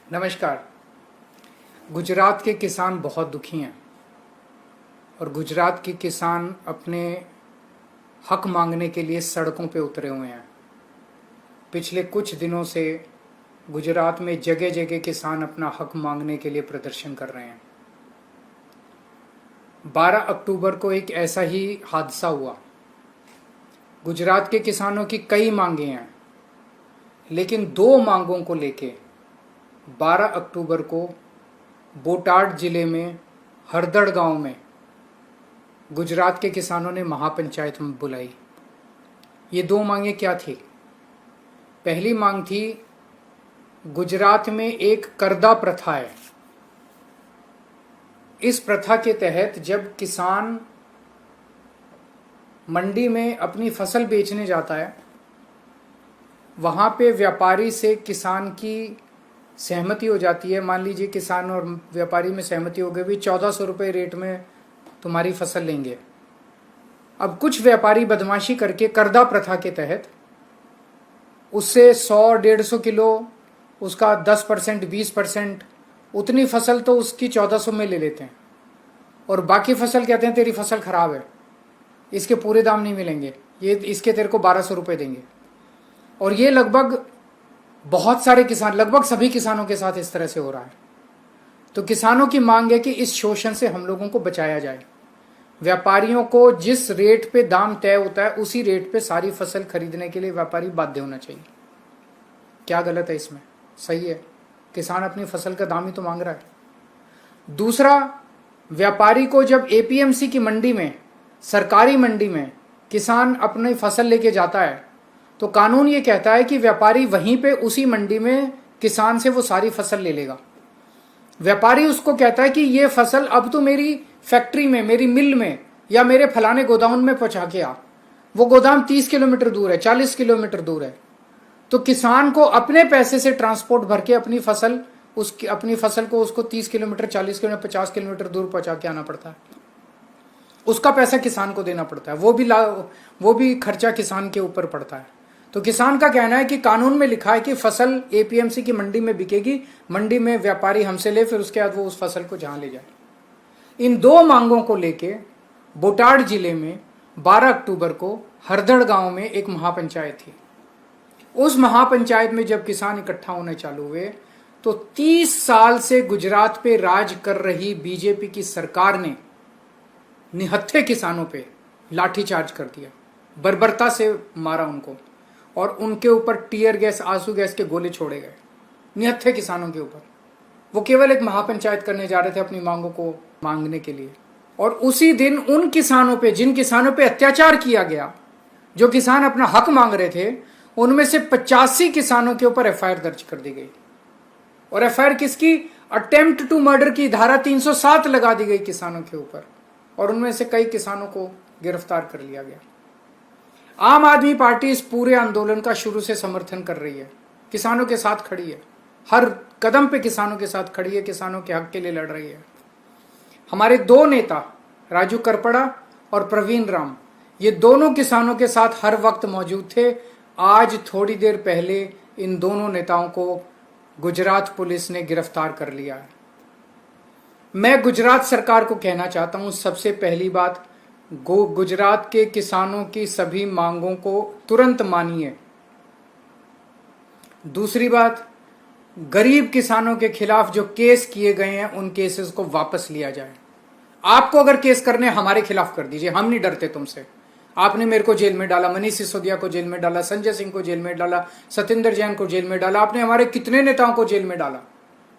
नमस्कार। गुजरात के किसान बहुत दुखी हैं और गुजरात के किसान अपने हक मांगने के लिए सड़कों पे उतरे हुए हैं। पिछले कुछ दिनों से गुजरात में जगह जगह किसान अपना हक मांगने के लिए प्रदर्शन कर रहे हैं। 12 अक्टूबर को एक ऐसा ही हादसा हुआ। गुजरात के किसानों की कई मांगे हैं, लेकिन दो मांगों को लेके 12 अक्टूबर को बोटाड जिले में हरदड़ गांव में गुजरात के किसानों ने महापंचायत में बुलाई। ये दो मांगे क्या थी? पहली मांग थी, गुजरात में एक करदा प्रथा है। इस प्रथा के तहत जब किसान मंडी में अपनी फसल बेचने जाता है, वहां पे व्यापारी से किसान की सहमति हो जाती है। मान लीजिए किसान और व्यापारी में सहमति हो गई, भी 1400 रुपये रेट में तुम्हारी फसल लेंगे। अब कुछ व्यापारी बदमाशी करके करदा प्रथा के तहत उससे 100-150 किलो, उसका 10%, 20%, उतनी फसल तो उसकी 1400 में ले लेते हैं और बाकी फसल कहते हैं तेरी फसल खराब है, इसके पूरे दाम नहीं मिलेंगे, ये इसके तेरे को 1200 रुपये देंगे। और ये लगभग बहुत सारे किसान, लगभग सभी किसानों के साथ इस तरह से हो रहा है। तो किसानों की मांग है कि इस शोषण से हम लोगों को बचाया जाए। व्यापारियों को जिस रेट पे दाम तय होता है उसी रेट पे सारी फसल खरीदने के लिए व्यापारी बाध्य होना चाहिए। क्या गलत है इसमें? सही है, किसान अपनी फसल का दाम ही तो मांग रहा है। दूसरा, व्यापारी को जब एपीएमसी की मंडी में, सरकारी मंडी में किसान अपनी फसल लेके जाता है तो कानून ये कहता है कि व्यापारी वहीं पे उसी मंडी में किसान से वो सारी फसल ले लेगा। व्यापारी उसको कहता है कि ये फसल अब तो मेरी फैक्ट्री में, मेरी मिल में या मेरे फलाने गोदाम में पहुंचा के आ। वो गोदाम 30 किलोमीटर दूर है, 40 किलोमीटर दूर है। तो किसान को अपने पैसे से ट्रांसपोर्ट भर के अपनी फसल को उसको 30 किलोमीटर, 40 किलोमीटर, 50 किलोमीटर दूर पहुंचा के आना पड़ता है। उसका पैसा किसान को देना पड़ता है, वो भी खर्चा किसान के ऊपर पड़ता है। तो किसान का कहना है कि कानून में लिखा है कि फसल एपीएमसी की मंडी में बिकेगी, मंडी में व्यापारी हमसे ले, फिर उसके बाद वो उस फसल को जहां ले जाए। इन दो मांगों को लेके बोटाड जिले में 12 अक्टूबर को हरदड़ गांव में एक महापंचायत थी। उस महापंचायत में जब किसान इकट्ठा होने चालू हुए तो 30 साल से गुजरात पे राज कर रही बीजेपी की सरकार ने निहत्थे किसानों पे लाठीचार्ज कर दिया, बर्बरता से मारा उनको और उनके ऊपर टीयर गैस, आंसू गैस के गोले छोड़े गए निहत्थे किसानों के ऊपर। वो केवल एक महापंचायत करने जा रहे थे अपनी मांगों को मांगने के लिए। और उसी दिन उन किसानों पे, जिन किसानों पे अत्याचार किया गया, जो किसान अपना हक मांग रहे थे, उनमें से 85 किसानों के ऊपर एफआईआर दर्ज कर दी गई। और एफआईआर किसकी? अटेम्प्ट टू मर्डर की धारा 307 लगा दी गई किसानों के ऊपर और उनमें से कई किसानों को गिरफ्तार कर लिया गया। आम आदमी पार्टी इस पूरे आंदोलन का शुरू से समर्थन कर रही है, किसानों के साथ खड़ी है, हर कदम पे किसानों के साथ खड़ी है, किसानों के हक के लिए लड़ रही है। हमारे दो नेता राजू करपड़ा और प्रवीण राम, ये दोनों किसानों के साथ हर वक्त मौजूद थे। आज थोड़ी देर पहले इन दोनों नेताओं को गुजरात पुलिस ने गिरफ्तार कर लिया है। मैं गुजरात सरकार को कहना चाहता हूं, सबसे पहली बात, गुजरात के किसानों की सभी मांगों को तुरंत मानिए। दूसरी बात, गरीब किसानों के खिलाफ जो केस किए गए हैं उन केसेस को वापस लिया जाए। आपको अगर केस करने, हमारे खिलाफ कर दीजिए, हम नहीं डरते तुमसे। आपने मेरे को जेल में डाला, मनीष सिसोदिया को जेल में डाला, संजय सिंह को जेल में डाला, सत्येंद्र जैन को जेल में डाला, आपने हमारे कितने नेताओं को जेल में डाला,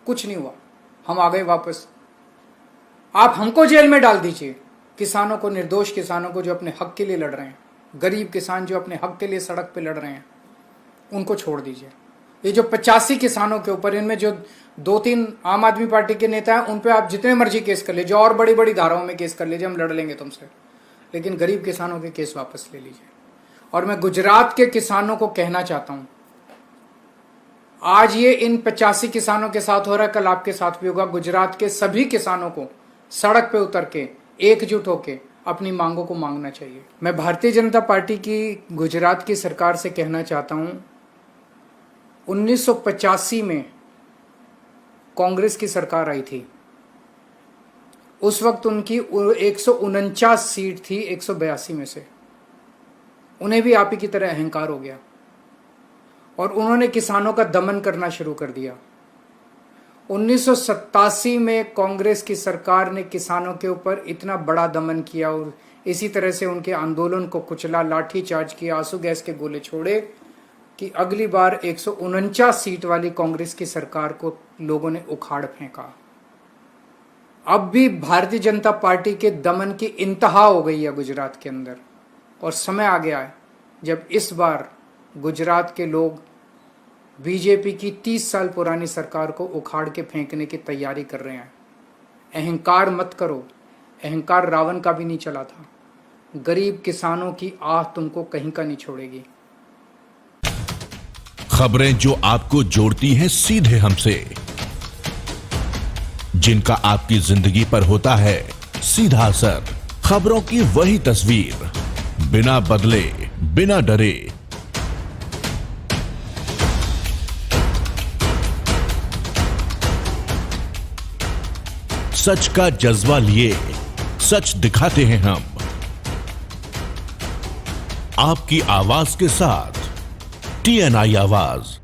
कुछ नहीं हुआ, हम आ गए वापस। आप हमको जेल में डाल दीजिए, किसानों को, निर्दोष किसानों को जो अपने हक के लिए लड़ रहे हैं, गरीब किसान जो अपने हक के लिए सड़क पे लड़ रहे हैं, उनको छोड़ दीजिए। ये जो 85 किसानों के ऊपर, इनमें जो 2-3 आम आदमी पार्टी के नेता हैं, उन पे आप जितने मर्जी केस कर लीजिए, और बड़ी बड़ी धाराओं में केस कर लीजिए, हम लड़ लेंगे तुमसे, लेकिन गरीब किसानों के केस वापस ले लीजिए। और मैं गुजरात के किसानों को कहना चाहता हूं, आज ये इन 85 किसानों के साथ हो रहा है, कल आपके साथ भी होगा। गुजरात के सभी किसानों को सड़क पे उतर के एकजुट होके अपनी मांगों को मांगना चाहिए। मैं भारतीय जनता पार्टी की गुजरात की सरकार से कहना चाहता हूं, 1985 में कांग्रेस की सरकार आई थी, उस वक्त उनकी 149 सीट थी 182 में से। उन्हें भी आप ही की तरह अहंकार हो गया और उन्होंने किसानों का दमन करना शुरू कर दिया। 1987 में कांग्रेस की सरकार ने किसानों के ऊपर इतना बड़ा दमन किया और इसी तरह से उनके आंदोलन को कुचला, लाठी चार्ज किया, आंसू गैस के गोले छोड़े कि अगली बार 149 सीट वाली कांग्रेस की सरकार को लोगों ने उखाड़ फेंका। अब भी भारतीय जनता पार्टी के दमन की इंतहा हो गई है गुजरात के अंदर और समय आ गया है जब इस बार गुजरात के लोग बीजेपी की 30 साल पुरानी सरकार को उखाड़ के फेंकने की तैयारी कर रहे हैं। अहंकार मत करो, अहंकार रावण का भी नहीं चला था। गरीब किसानों की आह तुमको कहीं का नहीं छोड़ेगी। खबरें जो आपको जोड़ती हैं सीधे हमसे, जिनका आपकी जिंदगी पर होता है सीधा असर, खबरों की वही तस्वीर, बिना बदले बिना डरे। सच का जज्बा लिए सच दिखाते हैं हम, आपकी आवाज के साथ TNI आवाज।